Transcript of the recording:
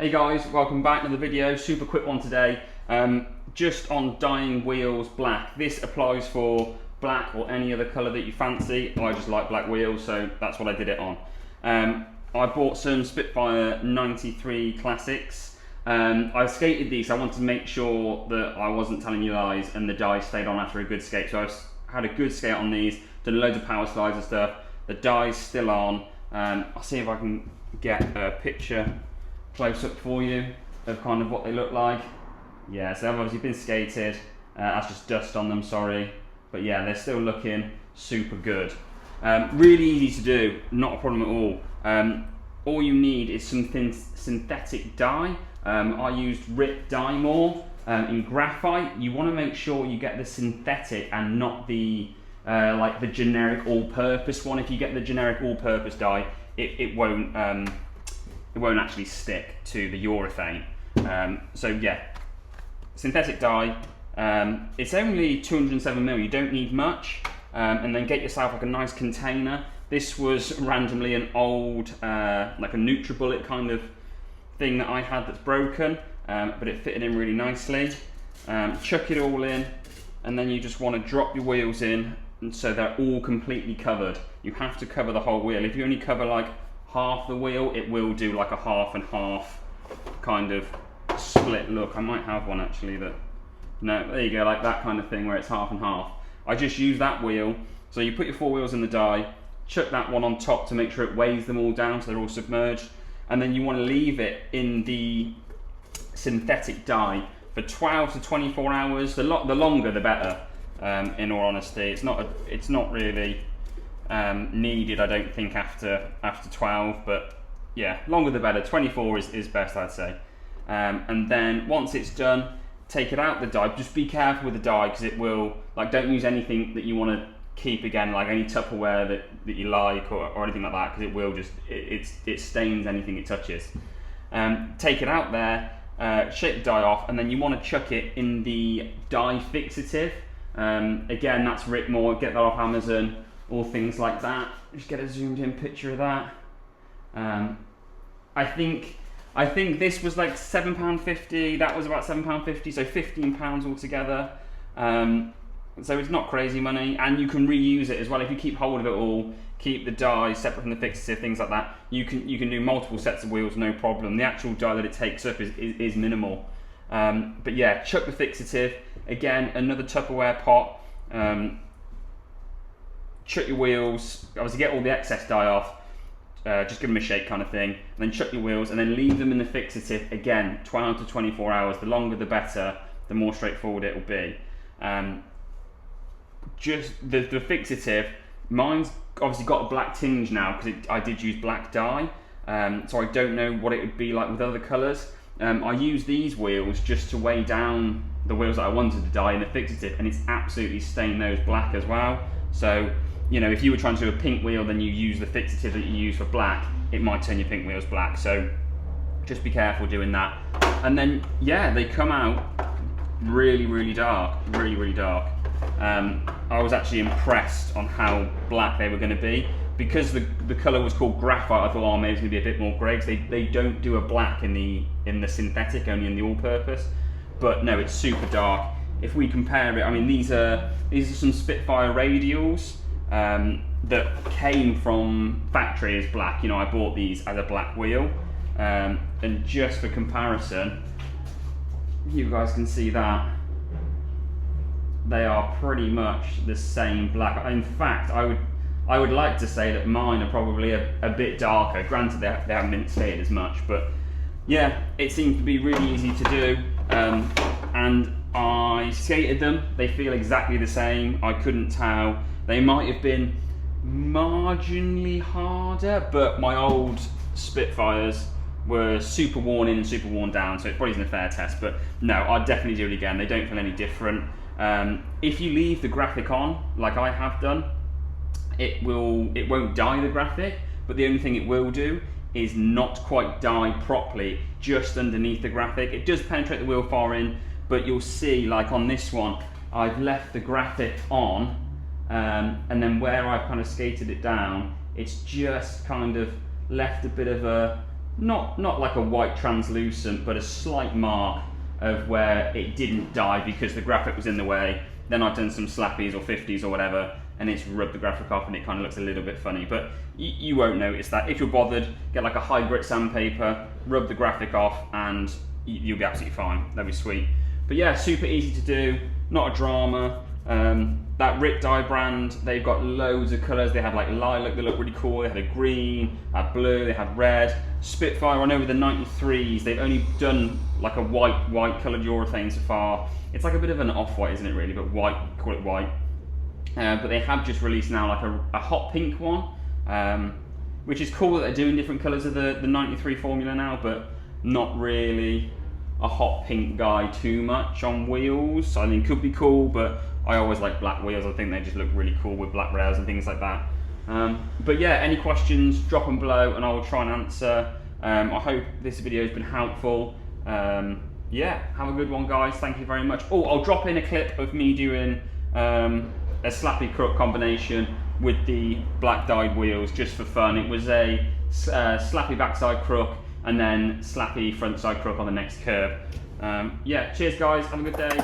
Hey guys, welcome back to the video. Super quick one today. Just on dyeing wheels black. This applies for black or any other colour that you fancy. I just like black wheels, so that's what I did it on. I bought some Spitfire 93 Classics. I skated these. I wanted to make sure that I wasn't telling you lies and the dye stayed on after a good skate. So I had a good skate on these, done loads of power slides and stuff. The dye's still on. I'll see if I can get a picture close up for you of kind of what they look like. Yeah, so they've obviously been skated. That's just dust on them, sorry. But yeah, they're still looking super good. Really easy to do, not a problem at all. All you need is some synthetic dye. I used Rit More in graphite. You want to make sure you get the synthetic and not the like the generic all-purpose one. If you get the generic all-purpose dye, it won't actually stick to the urethane. So yeah, synthetic dye. It's only 207ml. You don't need much. And then get yourself like a nice container. This was randomly an old, like a NutriBullet kind of thing that I had that's broken, but it fitted in really nicely. Chuck it all in, and then you just want to drop your wheels in, and so they're all completely covered. You have to cover the whole wheel. If you only cover like half the wheel, it will do like a half and half kind of split look. I might have one actually that, no, there you go, like that kind of thing where it's half and half. I just use that wheel. So you put your four wheels in the dye, chuck that one on top to make sure it weighs them all down so they're all submerged, and then you want to leave it in the synthetic dye for 12 to 24 hours. The longer the better, in all honesty. It's not really needed, I don't think, after 12, but yeah, longer the better. 24 is best, I'd say. And then once it's done, take it out the dye. Just be careful with the dye, because it will, like, don't use anything that you want to keep again, like any Tupperware that you like or anything like that, because it will just, it stains anything it touches. Take it out there, shake the dye off, and then you want to chuck it in the dye fixative. Again, that's Rit More, get that off Amazon, all things like that. Just get a zoomed in picture of that. I think this was like £7.50, that was about £7.50, so £15 altogether. So it's not crazy money, and you can reuse it as well. If you keep hold of it all, keep the dye separate from the fixative, things like that, you can do multiple sets of wheels, no problem. The actual dye that it takes up is minimal. But yeah, chuck the fixative. Again, another Tupperware pot. Chuck your wheels, obviously get all the excess dye off, just give them a shake kind of thing, and then chuck your wheels, and then leave them in the fixative, again, 12 to 24 hours. The longer the better, the more straightforward it will be. Just the fixative, mine's obviously got a black tinge now, because I did use black dye, so I don't know what it would be like with other colours. I use these wheels just to weigh down the wheels that I wanted to dye in the fixative, and it's absolutely stained those black as well. So, you know, if you were trying to do a pink wheel, then you use the fixative that you use for black, it might turn your pink wheels black. So just be careful doing that. And then, yeah, they come out really, really dark, really, really dark. I was actually impressed on how black they were going to be. Because the colour was called graphite, I thought, oh, maybe it's going to be a bit more grey, because they don't do a black in the synthetic, only in the all-purpose. But no, it's super dark. If we compare it, I mean, these are some Spitfire radials that came from factory as black. You know, I bought these as a black wheel, and just for comparison, you guys can see that they are pretty much the same black. In fact, I would like to say that mine are probably a bit darker. Granted, they haven't been skated as much, but yeah, it seems to be really easy to do. And I skated them. They feel exactly the same. I couldn't tell. They might have been marginally harder, but my old Spitfires were super worn in and super worn down, so it probably isn't a fair test. But no, I'd definitely do it again. They don't feel any different. If you leave the graphic on, like I have done, it won't dye the graphic, but the only thing it will do is not quite dye properly just underneath the graphic. It does penetrate the wheel far in, but you'll see, like on this one, I've left the graphic on, and then where I've kind of skated it down, it's just kind of left a bit of a not like a white translucent, but a slight mark of where it didn't dye because the graphic was in the way. Then I've done some slappies or 50s or whatever, and it's rubbed the graphic off and it kind of looks a little bit funny, but you won't notice that. If you're bothered, get like a high grit sandpaper, rub the graphic off, and you'll be absolutely fine. That'd be sweet. But yeah, super easy to do, not a drama. That Rit Dye brand, they've got loads of colours. They had like lilac that look really cool, they had a green, they had blue, they had red. Spitfire, I know with the 93s, they've only done like a white coloured urethane so far. It's like a bit of an off-white, isn't it really, but white, call it white. But they have just released now like a hot pink one, which is cool that they're doing different colours of the 93 formula now, but not really a hot pink guy too much on wheels. I think it could be cool, but I always like black wheels. I think they just look really cool with black rails and things like that. But yeah, any questions, drop them below and I will try and answer. I hope this video has been helpful. Yeah, have a good one, guys. Thank you very much. Oh, I'll drop in a clip of me doing a slappy crook combination with the black dyed wheels just for fun. It was a slappy backside crook and then slappy frontside crook on the next curve. Yeah, cheers guys, have a good day.